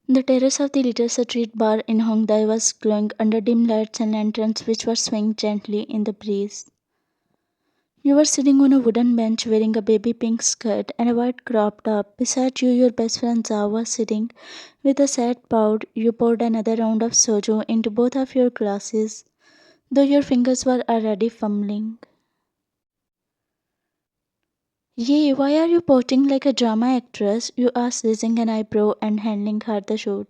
The terrace of the little street bar in Hongdae was glowing under dim lights and lanterns which were swaying gently in the breeze. You were sitting on a wooden bench wearing a baby pink skirt and a white crop top. Beside you, your best friend Zhao was sitting. With a sad pout, you poured another round of soju into both of your glasses, though your fingers were already fumbling. Yay, why are you pouting like a drama actress? You asked, raising an eyebrow and handing her the shot.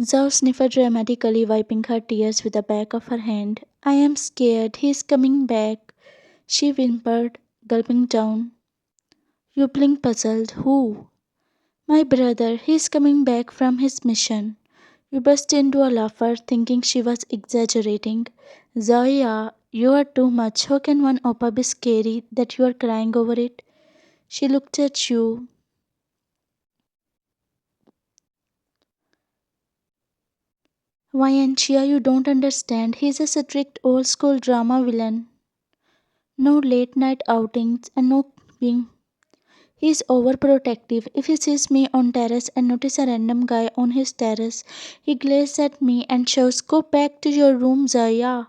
Zhao sniffed dramatically, wiping her tears with the back of her hand. I am scared. He is coming back, she whimpered, gulping down. You blinked puzzled. Who? My brother. He is coming back from his mission. You burst into a laughter, thinking she was exaggerating. Zoya, you are too much. How can one oppa be scary that you are crying over it? She looked at you. Why, Anchia, you don't understand. He's a strict old school drama villain. No late night outings and no being. He's overprotective. If he sees me on terrace and notices a random guy on his terrace, he glares at me and shouts, Go back to your room, Zaya.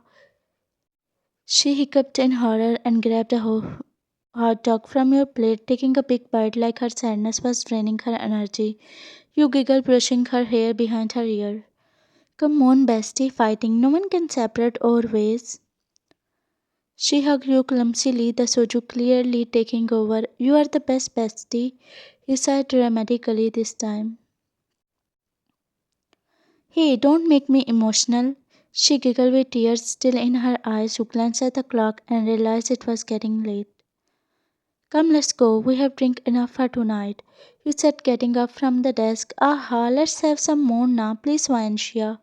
She hiccuped in horror and grabbed a hot dog from your plate, taking a big bite like her sadness was draining her energy. You giggled, brushing her hair behind her ear. Come on, bestie, fighting. No one can separate our ways. She hugged you clumsily, the soju clearly taking over. You are the best bestie, he said dramatically this time. Hey, don't make me emotional. She giggled with tears still in her eyes. You glanced at the clock and realized it was getting late. Come, let's go. We have drink enough for tonight. You said, getting up from the desk. Aha, let's have some more now, please, Vansha.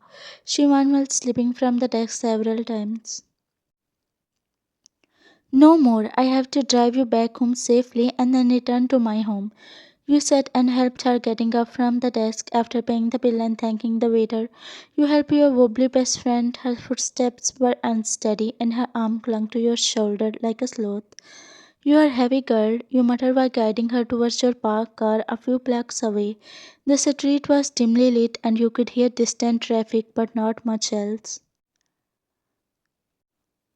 She won while slipping from the desk several times. No more. I have to drive you back home safely and then return to my home. You said and helped her getting up from the desk after paying the bill and thanking the waiter. You helped your wobbly best friend. Her footsteps were unsteady and her arm clung to your shoulder like a sloth. You are heavy, girl, you muttered while guiding her towards your parked car a few blocks away. The street was dimly lit and you could hear distant traffic but not much else.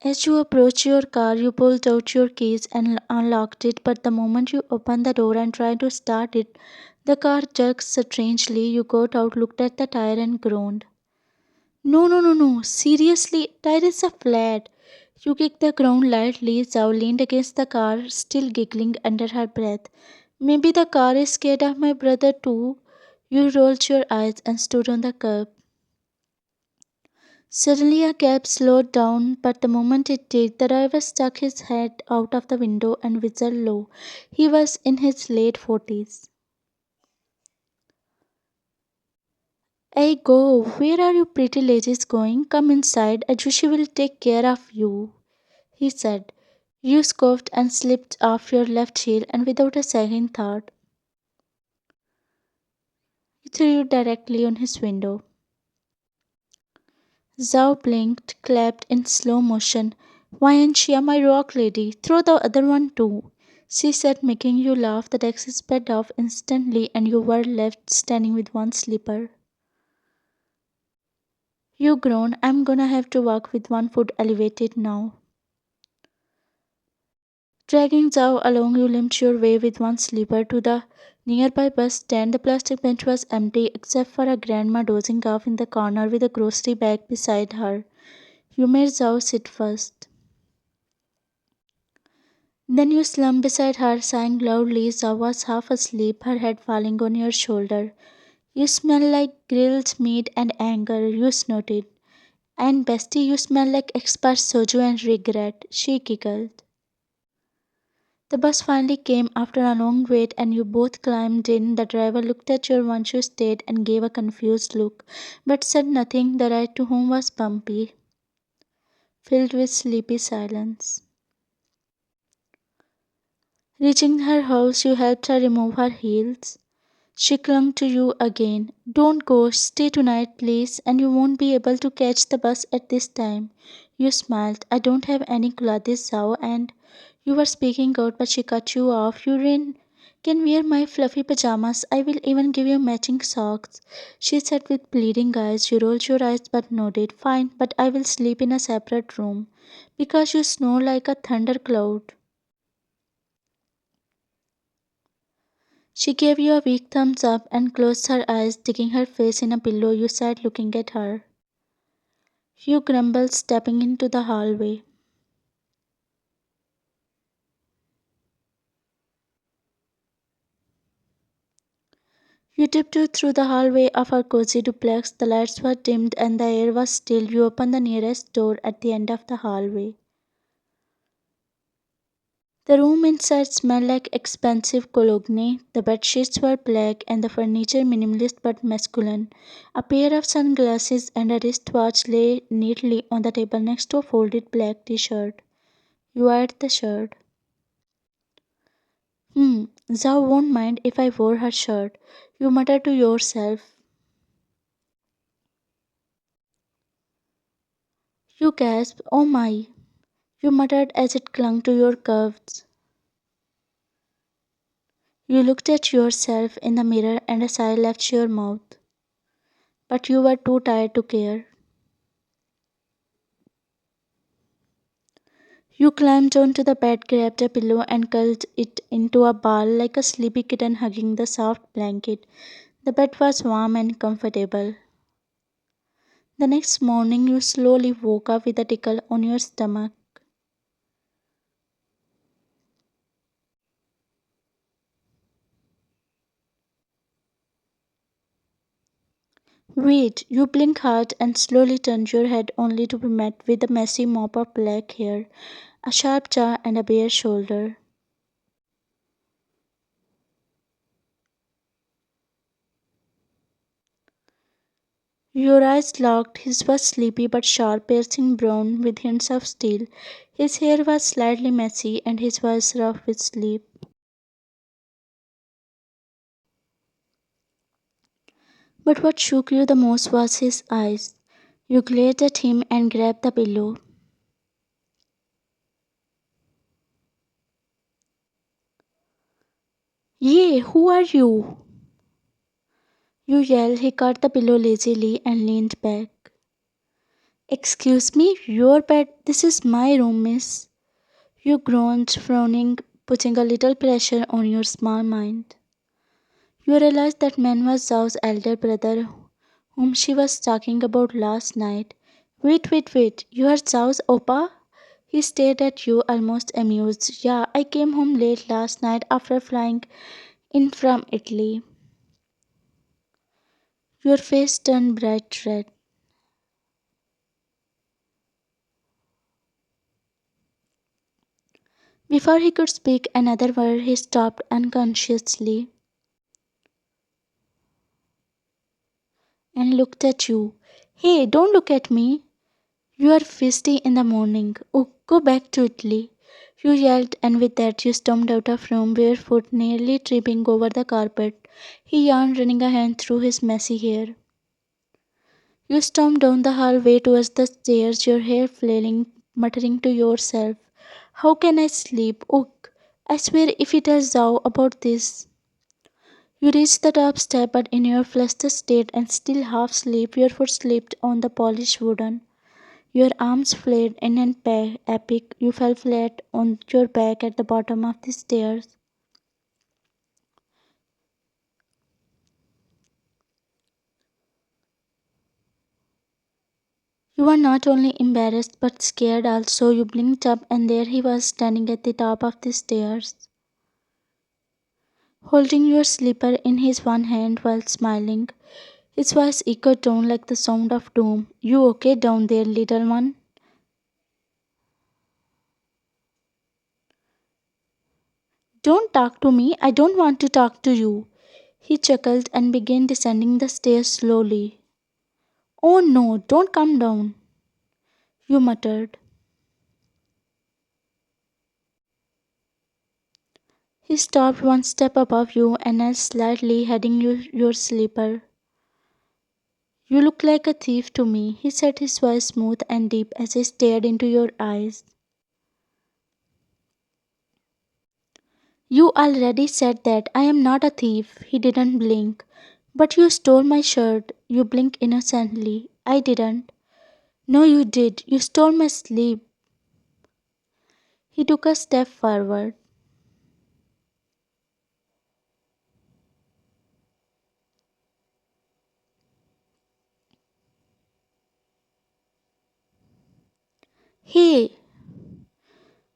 As you approached your car, you pulled out your keys and unlocked it, but the moment you opened the door and tried to start it, the car jerked strangely. You got out, looked at the tire, and groaned. No, no, no, no. Seriously, tire is a flat. You kicked the ground lightly. Zhao leaned against the car, still giggling under her breath. Maybe the car is scared of my brother too. You rolled your eyes and stood on the curb. Suddenly a cab slowed down, but the moment it did, the driver stuck his head out of the window and whistled low. He was in his late 40s. Hey, go! Where are you pretty ladies going? Come inside. Ajushi will take care of you, he said. You scoffed and slipped off your left heel, and without a second thought, he threw you directly on his window. Zhao blinked, clapped in slow motion. Why, and Shia, my rock lady, throw the other one too, she said, making you laugh. The taxi sped off instantly, and you were left standing with one slipper. You groaned. I'm gonna have to walk with one foot elevated now. Dragging Zhao along, you limped your way with one slipper to the nearby bus stand. The plastic bench was empty except for a grandma dozing off in the corner with a grocery bag beside her. You made Zhao sit first. Then you slumped beside her, sighing loudly. Zhao was half asleep, her head falling on your shoulder. You smell like grilled meat and anger, you snorted. And bestie, you smell like expired soju and regret, she giggled. The bus finally came after a long wait and you both climbed in. The driver looked at you once you stayed and gave a confused look, but said nothing. The ride to home was bumpy, filled with sleepy silence. Reaching her house, you helped her remove her heels. She clung to you again. Don't go, stay tonight, please, and you won't be able to catch the bus at this time. You smiled. I don't have any clothes, Zhao, and you were speaking out, but she cut you off. You ran can wear my fluffy pajamas. I will even give you matching socks, she said with pleading eyes. You rolled your eyes but nodded. Fine, but I will sleep in a separate room because you snore like a thundercloud. She gave you a weak thumbs up and closed her eyes, digging her face in a pillow. You sat looking at her. You grumbled, stepping into the hallway. You tiptoed through the hallway of our cozy duplex. The lights were dimmed and the air was still. You opened the nearest door at the end of the hallway. The room inside smelled like expensive cologne. The bedsheets were black and the furniture minimalist but masculine. A pair of sunglasses and a wristwatch lay neatly on the table next to a folded black t-shirt. You eyed the shirt. Zhao won't mind if I wore her shirt, you muttered to yourself. You gasped, oh my, you muttered as it clung to your curves. You looked at yourself in the mirror and a sigh left your mouth. But you were too tired to care. You climbed onto the bed, grabbed a pillow, and curled it into a ball like a sleepy kitten hugging the soft blanket. The bed was warm and comfortable. The next morning, you slowly woke up with a tickle on your stomach. Wait, you blinked hard and slowly turned your head only to be met with a messy mop of black hair, a sharp jaw, and a bare shoulder. Your eyes locked. His was sleepy but sharp, piercing brown with hints of steel. His hair was slightly messy and his voice rough with sleep. But what shook you the most was his eyes. You glared at him and grabbed the pillow. Yay, who are you? You yelled. He caught the pillow lazily and leaned back. Excuse me, your bed. This is my room, miss. You groaned, frowning, putting a little pressure on your small mind. You realized that man was Zhao's elder brother, whom she was talking about last night. Wait, you are Zhao's oppa? He stared at you, almost amused. Yeah, I came home late last night after flying in from Italy. Your face turned bright red. Before he could speak another word, he stopped unconsciously and looked at you. Hey, don't look at me. You are feisty in the morning. Oh, go back to Italy. You yelled, and with that you stormed out of room barefoot, nearly tripping over the carpet. He yawned, running a hand through his messy hair. You stormed down the hallway towards the stairs, your hair flailing, muttering to yourself, how can I sleep? Oh, I swear if he tells Zhao about this. You reached the top step, but in your flustered state and still half asleep, your foot slipped on the polished wooden. Your arms flared in an epic. You fell flat on your back at the bottom of the stairs. You were not only embarrassed but scared also. You blinked up and there he was standing at the top of the stairs, holding your slipper in his one hand while smiling. His voice echoed down like the sound of doom. You okay down there, little one? Don't talk to me. I don't want to talk to you. He chuckled and began descending the stairs slowly. Oh no, don't come down, you muttered. He stopped one step above you and knelt slightly, heading you your slipper. You look like a thief to me, he said, his voice smooth and deep as he stared into your eyes. You already said that I am not a thief. He didn't blink. But you stole my shirt. You blink innocently. I didn't. No, you did. You stole my sleep. He took a step forward. Hey!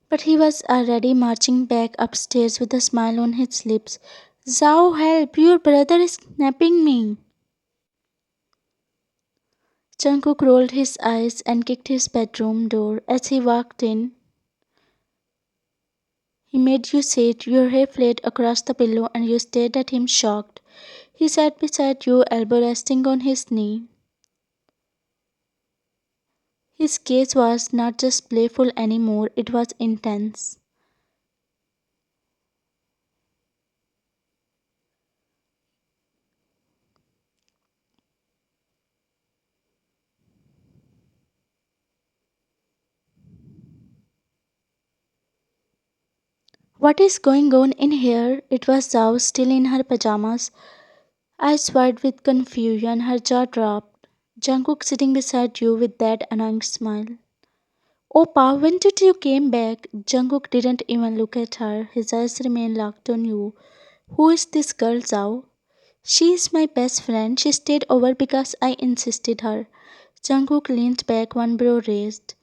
But he was already marching back upstairs with a smile on his lips. Zhao, help! Your brother is kidnapping me! Jungkook rolled his eyes and kicked his bedroom door. As he walked in, he made you sit, your hair flared across the pillow, and you stared at him shocked. He sat beside you, elbow resting on his knee. His gaze was not just playful anymore, it was intense. What is going on in here? It was Zhao, still in her pajamas, eyes wide with confusion, her jaw dropped. Jungkook sitting beside you with that annoying smile. Opa, when did you came back? Jungkook didn't even look at her. His eyes remained locked on you. Who is this girl, Zhao? She is my best friend. She stayed over because I insisted her. Jungkook leaned back, one brow raised.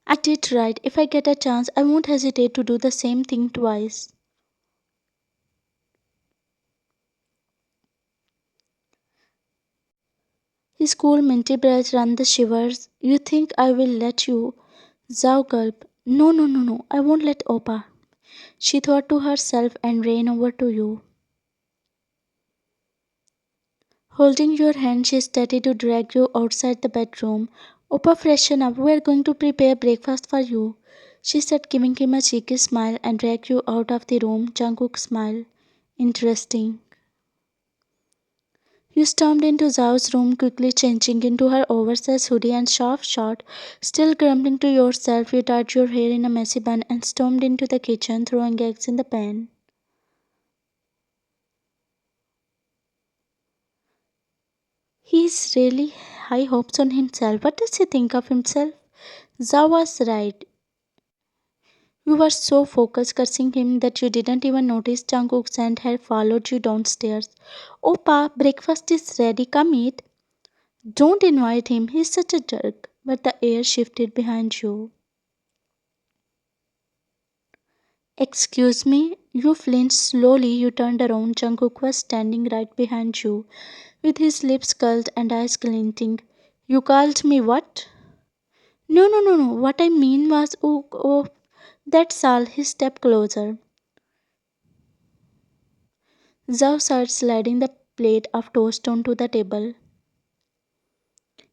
I did right. If I get a chance, I won't hesitate to do the same thing twice. His cool minty breath ran the shivers. You think I will let you? Zhao gulped. No, no, no, no. I won't let Opa. She thought to herself and ran over to you. Holding your hand, she started to drag you outside the bedroom. Opa, freshen up. We are going to prepare breakfast for you. She said, giving him a cheeky smile and dragged you out of the room. Jungkook smiled. Interesting. You stormed into Zhao's room, quickly changing into her oversized hoodie and sharp short. Still grumbling to yourself, you tied your hair in a messy bun and stormed into the kitchen, throwing eggs in the pan. He's really high hopes on himself. What does he think of himself? Zhao was right. You were so focused cursing him that you didn't even notice Jungkook's hand had followed you downstairs. Opa, breakfast is ready. Come eat. Don't invite him. He's such a jerk. But the air shifted behind you. Excuse me? You flinched slowly. You turned around. Jungkook was standing right behind you, with his lips curled and eyes glinting. You called me what? No, no, no, no. What I mean was, oh, that's all. He stepped closer. Zhao started sliding the plate of toast onto the table.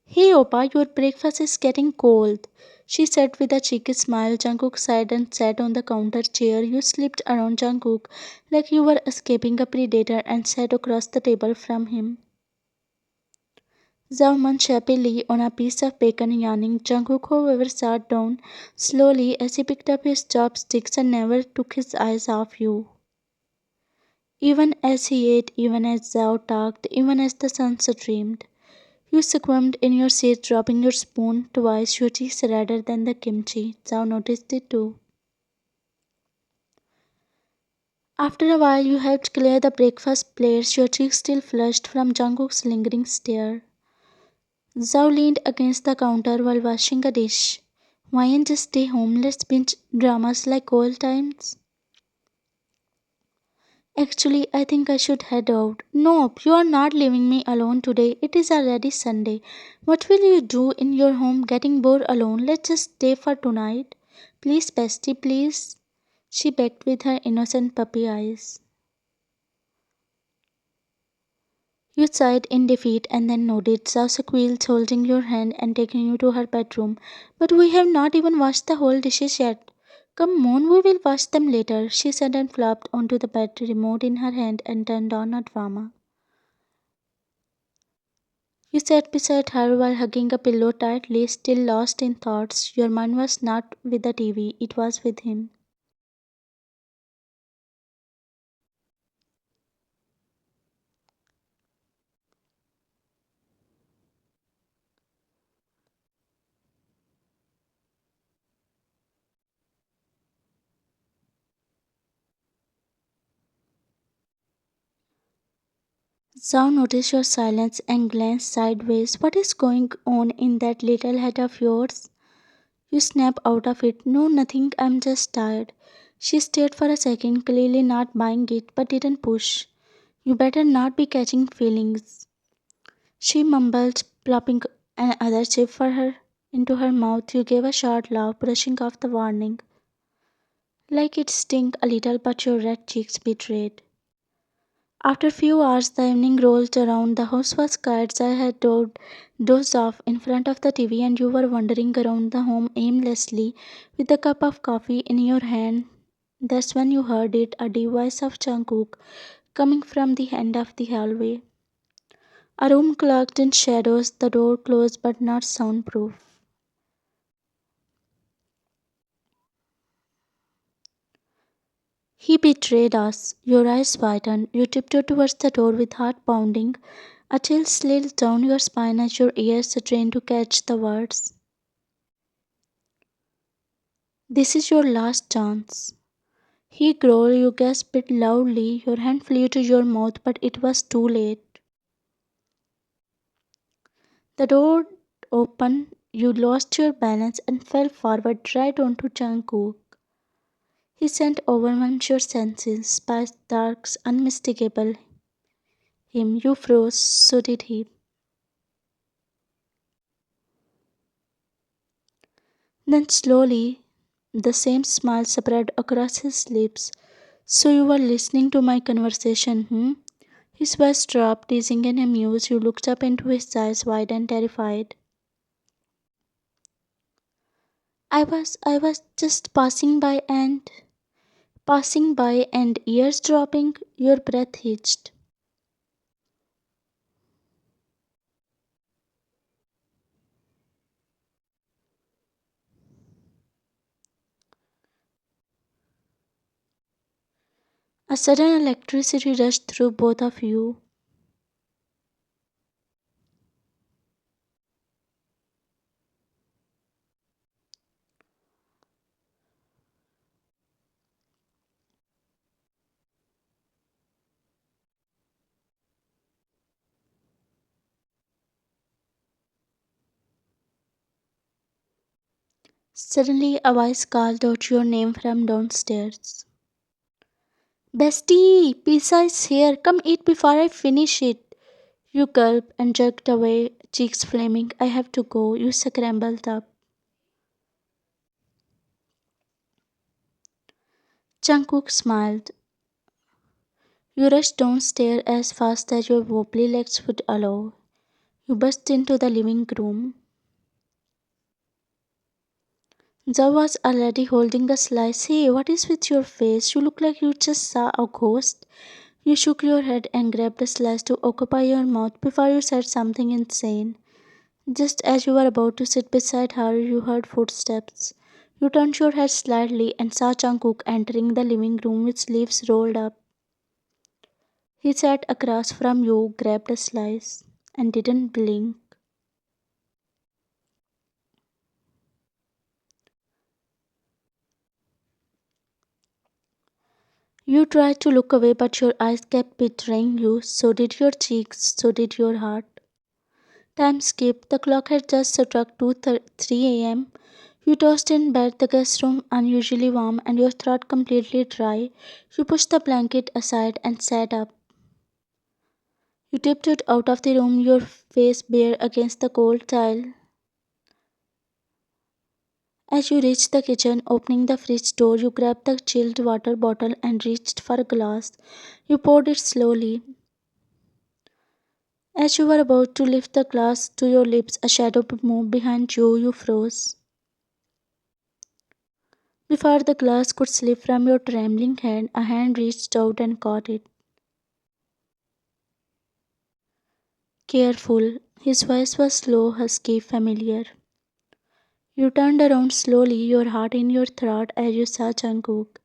Hey Opa, your breakfast is getting cold. She said with a cheeky smile. Jungkook sighed and sat on the counter chair. You slipped around Jungkook like you were escaping a predator and sat across the table from him. Zhao munched happily on a piece of bacon, yawning. Jungkook, however, sat down slowly as he picked up his chopsticks and never took his eyes off you. Even as he ate, even as Zhao talked, even as the sun streamed. You squirmed in your seat, dropping your spoon twice, your cheeks redder than the kimchi. Zhao noticed it too. After a while, you helped clear the breakfast plates, your cheeks still flushed from Jungkook's lingering stare. Zhao leaned against the counter while washing a dish. Why not just stay home? Let's binge dramas like old times. Actually, I think I should head out. Nope, you are not leaving me alone today. It is already Sunday. What will you do in your home getting bored alone? Let's just stay for tonight. Please, bestie, please. She begged with her innocent puppy eyes. You sighed in defeat and then nodded. Zhao squealed, holding your hand and taking you to her bedroom. But we have not even washed the whole dishes yet. Come on, we will wash them later, she said and flopped onto the bed, remote in her hand, and turned on a drama. You sat beside her while hugging a pillow tightly, still lost in thoughts. Your mind was not with the TV, it was with him. Zhao noticed your silence and glanced sideways. What is going on in that little head of yours? You snap out of it. No, nothing, I'm just tired. She stared for a second, clearly not buying it, but didn't push. You better not be catching feelings. She mumbled, plopping another chip for her into her mouth. You gave a short laugh, brushing off the warning. Like it sting a little, but your red cheeks betrayed. After a few hours, the evening rolled around. The house was quiet. I had dozed off in front of the TV, and you were wandering around the home aimlessly with a cup of coffee in your hand. That's when you heard it, a deep voice of Jungkook coming from the end of the hallway. A room cloaked in shadows, the door closed but not soundproof. He betrayed us. Your eyes widened. You tiptoed towards the door with heart pounding. A chill slid down your spine as your ears strained to catch the words. This is your last chance. He growled. You gasped it loudly. Your hand flew to your mouth, but it was too late. The door opened. You lost your balance and fell forward right onto Jungkook. His scent overwhelmed your senses, spice darks, unmistakable. Him, you froze, so did he. Then slowly, the same smile spread across his lips. So you were listening to my conversation, hmm? His voice dropped, teasing and amused. You looked up into his eyes, wide and terrified. I was just passing by and ears dropping. Your breath hitched. A sudden electricity rushed through both of you. Suddenly, a voice called out your name from downstairs. Bestie, pizza is here. Come eat before I finish it. You gulped and jerked away, cheeks flaming. I have to go. You scrambled up. Jungkook smiled. You rushed downstairs as fast as your wobbly legs would allow. You burst into the living room. Zhao was already holding a slice. Hey, what is with your face? You look like you just saw a ghost. You shook your head and grabbed a slice to occupy your mouth before you said something insane. Just as you were about to sit beside her, you heard footsteps. You turned your head slightly and saw Jungkook entering the living room with sleeves rolled up. He sat across from you, grabbed a slice, and didn't blink. You tried to look away, but your eyes kept betraying you. So did your cheeks, so did your heart. Time skipped. The clock had just struck 3 a.m. You tossed in bed, the guest room unusually warm and your throat completely dry. You pushed the blanket aside and sat up. You tiptoed out of the room, your face bare against the cold tile. As you reached the kitchen, opening the fridge door, you grabbed the chilled water bottle and reached for a glass. You poured it slowly. As you were about to lift the glass to your lips, a shadow moved behind you. You froze. Before the glass could slip from your trembling hand, a hand reached out and caught it. Careful. His voice was slow, husky, familiar. You turned around slowly, your heart in your throat as you saw Jungkook.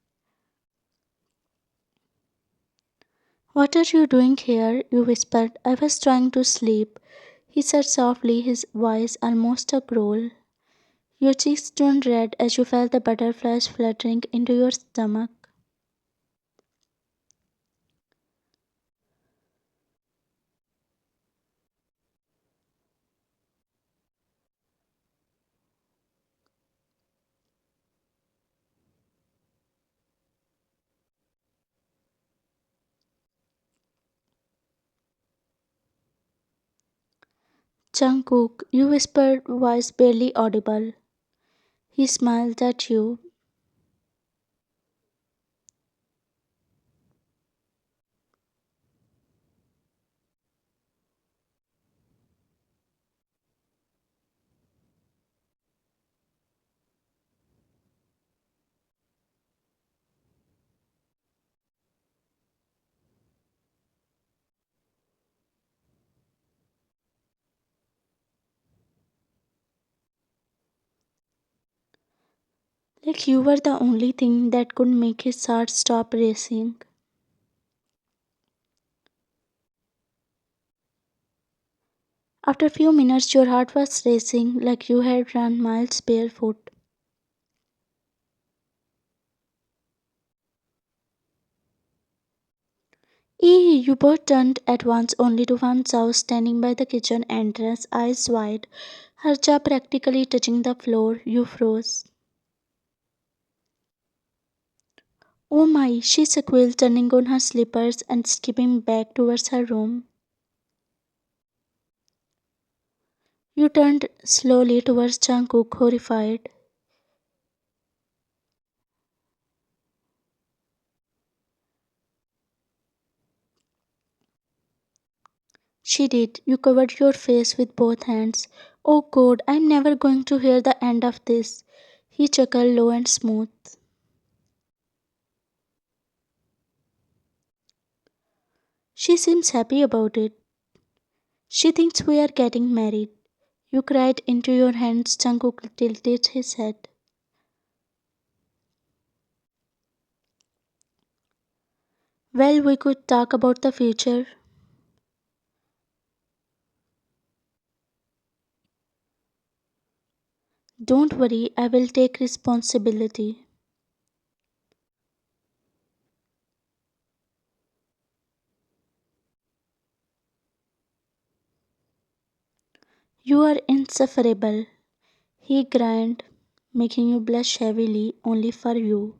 What are you doing here? You whispered. I was trying to sleep. He said softly, his voice almost a growl. Your cheeks turned red as you felt the butterflies fluttering into your stomach. Jungkook, you whispered, voice barely audible. He smiled at you. Like you were the only thing that could make his heart stop racing. After a few minutes, your heart was racing like you had run miles barefoot. You both turned at once only to find Zhao standing by the kitchen entrance, eyes wide, her jaw practically touching the floor. You froze. Oh my, she squealed, turning on her slippers and skipping back towards her room. You turned slowly towards Jungkook, horrified. She did. You covered your face with both hands. Oh God, I'm never going to hear the end of this. He chuckled low and smooth. She seems happy about it. She thinks we are getting married. You cried into your hands. Jungkook tilted his head. Well, we could talk about the future. Don't worry, I will take responsibility. You are insufferable. He grinned, making you blush heavily only for you.